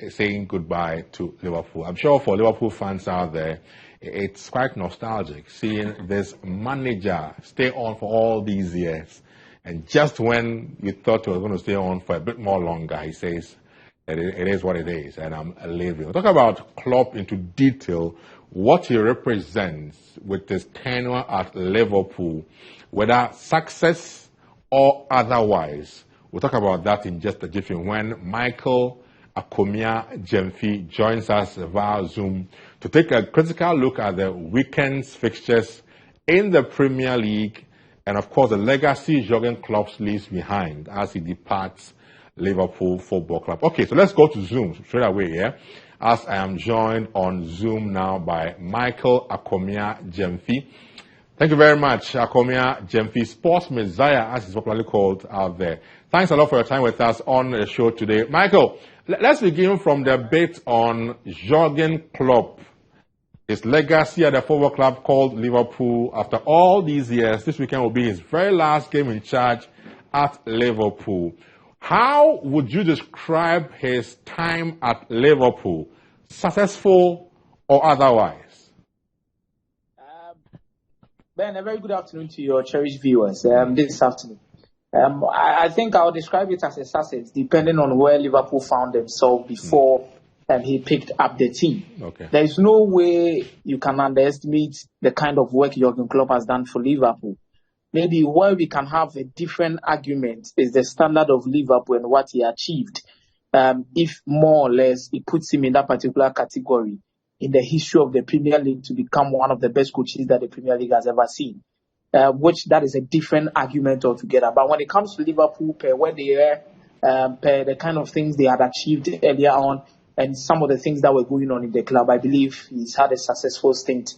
saying goodbye to Liverpool. I'm sure for Liverpool fans out there, it's quite nostalgic seeing this manager stay on for all these years. And just when you thought he was going to stay on for a bit more longer, he says, it is what it is, and I'm leaving. We'll talk about Klopp into detail, what he represents with his tenure at Liverpool, whether success or otherwise. We'll talk about that in just a jiffy when Michael Akomia-Gyamfi joins us via Zoom to take a critical look at the weekend's fixtures in the Premier League and, of course, the legacy Jurgen Klopp's leaves behind as he departs Liverpool Football Club. Okay, so let's go to Zoom straight away here, as I am joined on Zoom now by Michael Akomia-Gyamfi. Thank you very much, Akomia-Gyamfi, Sports Messiah, as he's popularly called out there. Thanks a lot for your time with us on the show today. Michael, let's begin from the bit on Jurgen Klopp, his legacy at the football club called Liverpool. After all these years, this weekend will be his very last game in charge at Liverpool. How would you describe his time at Liverpool, successful or otherwise? Ben, a very good afternoon to your cherished viewers this afternoon. I think I'll describe it as a success, depending on where Liverpool found themselves before he picked up the team. Okay. There is no way you can underestimate the kind of work Jurgen Klopp has done for Liverpool. Maybe where we can have a different argument is the standard of Liverpool and what he achieved. If more or less it puts him in that particular category in the history of the Premier League to become one of the best coaches that the Premier League has ever seen. Which that is a different argument altogether. But when it comes to Liverpool, per where they are, per the kind of things they had achieved earlier on, and some of the things that were going on in the club, I believe he's had a successful stint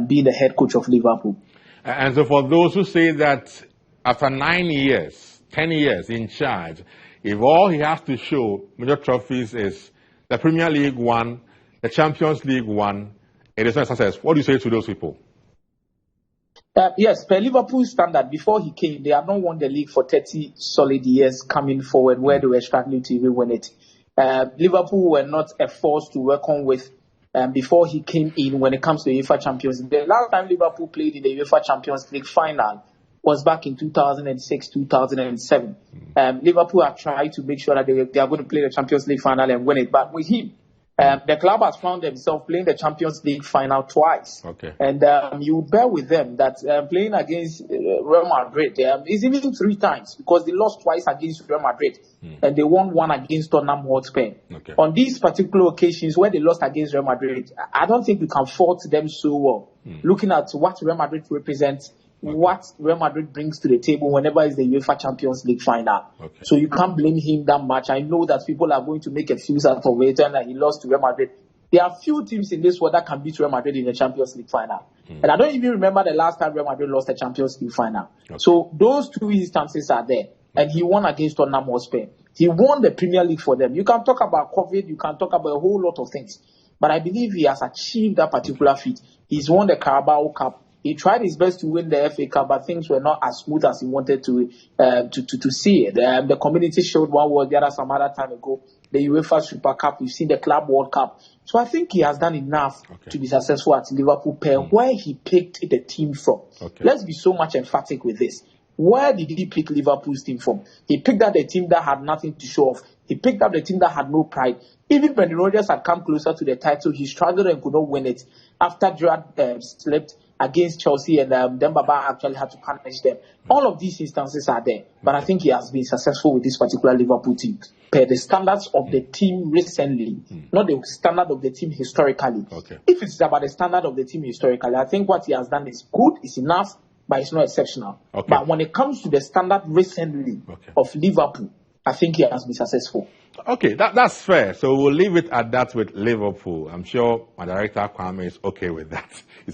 being the head coach of Liverpool. And so for those who say that after 9 years, 10 years in charge, if all he has to show major trophies is the Premier League won, the Champions League won, it is not a success, what do you say to those people? Yes, per Liverpool standard, before he came, they had not won the league for 30 solid years coming forward where they were struggling to even win it. Liverpool were not a force to work on with before he came in when it comes to the UEFA Champions League. The last time Liverpool played in the UEFA Champions League final was back in 2006, 2007. Liverpool have tried to make sure that they are going to play the Champions League final and win it. But with him, the club has found themselves playing the Champions League final twice. Okay. And you bear with them that playing against Real Madrid is even 3 times because they lost twice against Real Madrid and they won one against Tottenham Hotspur. Okay. On these particular occasions where they lost against Real Madrid, I don't think we can fault them so well. Looking at what Real Madrid represents, what Real Madrid brings to the table whenever it's the UEFA Champions League final. Okay. So you can't blame him that much. I know that people are going to make a fuse out of it and that he lost to Real Madrid. There are few teams in this world that can beat Real Madrid in the Champions League final. And I don't even remember the last time Real Madrid lost a Champions League final. Okay. So those 2 instances are there. And he won against Tottenham Hotspur. He won the Premier League for them. You can talk about COVID, you can talk about a whole lot of things. But I believe he has achieved that particular feat. He's won the Carabao Cup. He tried his best to win the FA Cup, but things were not as smooth as he wanted to see it. The Community Shield one was the other some other time ago. The UEFA Super Cup, we've seen the Club World Cup. So I think he has done enough to be successful at Liverpool, where he picked the team from. Okay. Let's be so much emphatic with this. Where did he pick Liverpool's team from? He picked up the team that had nothing to show off. He picked up the team that had no pride. Even when Rodgers had come closer to the title, he struggled and could not win it. After Gerrard slipped against Chelsea and then Baba actually had to punish them. All of these instances are there. But I think he has been successful with this particular Liverpool team. Per the standards of the team recently, not the standard of the team historically. Okay. If it's about the standard of the team historically, I think what he has done is good, is enough, but it's not exceptional. Okay. But when it comes to the standard recently of Liverpool, I think he has been successful. Okay, that's fair. So we'll leave it at that with Liverpool. I'm sure my director Kwame is okay with that. He's